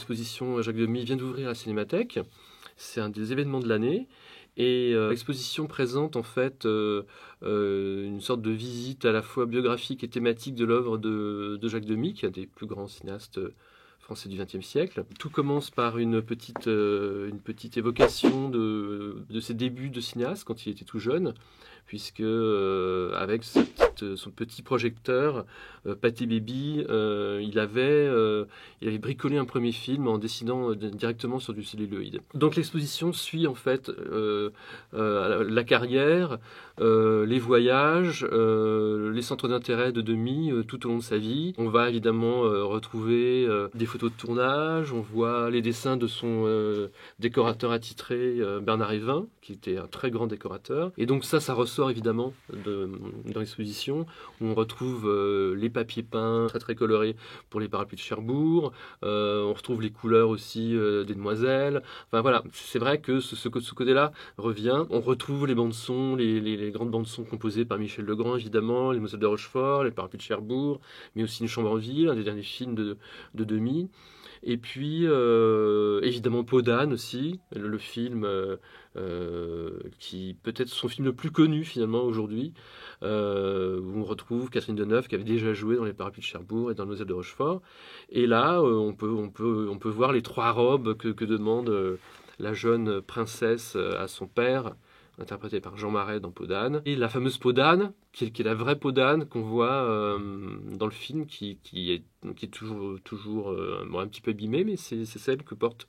l'exposition Jacques Demy vient d'ouvrir à la Cinémathèque. C'est un des événements de l'année. Et l'exposition présente en fait une sorte de visite à la fois biographique et thématique de l'œuvre de Jacques Demy, qui est un des plus grands cinéastes français du XXe siècle. Tout commence par une petite évocation de ses débuts de cinéaste quand il était tout jeune, puisque avec son petit projecteur Pathé Baby, il avait bricolé un premier film en dessinant directement sur du celluloïd. Donc l'exposition suit en fait la carrière, les voyages, les centres d'intérêt de Demy tout au long de sa vie. On va évidemment retrouver des photos de tournage, on voit les dessins de son décorateur attitré Bernard Évin, qui était un très grand décorateur. Et donc ça ressort évidemment dans l'exposition. On retrouve les papiers peints très très colorés pour les parapluies de Cherbourg. On retrouve les couleurs aussi des demoiselles. Enfin voilà, c'est vrai que ce côté-là revient. On retrouve les bandes-sons, les grandes bandes-sons composées par Michel Legrand, évidemment, les Demoiselles de Rochefort, les parapluies de Cherbourg, mais aussi Une chambre en ville, un des derniers films de Demy. Et puis, évidemment, Peau d'âne aussi, le film qui peut-être son film le plus connu finalement aujourd'hui, où on retrouve Catherine Deneuve qui avait déjà joué dans Les Parapluies de Cherbourg et dans Demoiselles de Rochefort. Et là, on peut voir les trois robes que demande la jeune princesse à son père, interprétée par Jean Marais dans Peau d'âne. Et la fameuse peau d'âne, qui est la vraie peau d'âne qu'on voit dans le film, qui est toujours bon, un petit peu abîmée, mais c'est celle que porte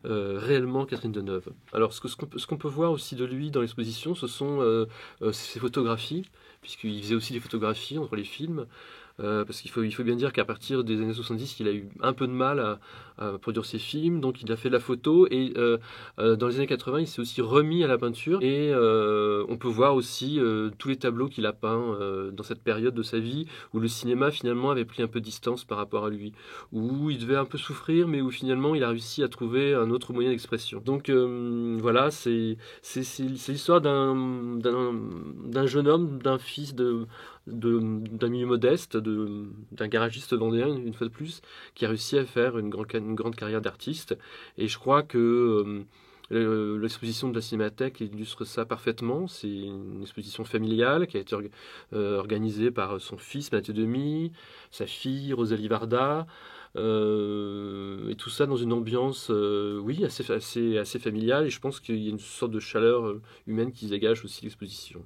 réellement Catherine Deneuve. Alors, ce qu'on peut voir aussi de lui dans l'exposition, ce sont ses photographies, puisqu'il faisait aussi des photographies entre les films. Parce qu'il faut bien dire qu'à partir des années 70, il a eu un peu de mal à produire ses films, donc il a fait de la photo, et dans les années 80, il s'est aussi remis à la peinture, et on peut voir aussi tous les tableaux qu'il a peints dans cette période de sa vie, où le cinéma finalement avait pris un peu de distance par rapport à lui, où il devait un peu souffrir, mais où finalement il a réussi à trouver un autre moyen d'expression. Donc voilà, c'est l'histoire d'un jeune homme, d'un fils d'un milieu modeste, d'un garagiste vendéen, une fois de plus, qui a réussi à faire une grande carrière d'artiste. Et je crois que l'exposition de la Cinémathèque illustre ça parfaitement. C'est une exposition familiale qui a été organisée par son fils Mathieu Demy, sa fille Rosalie Varda, et tout ça dans une ambiance oui, assez familiale. Et je pense qu'il y a une sorte de chaleur humaine qui dégage aussi l'exposition.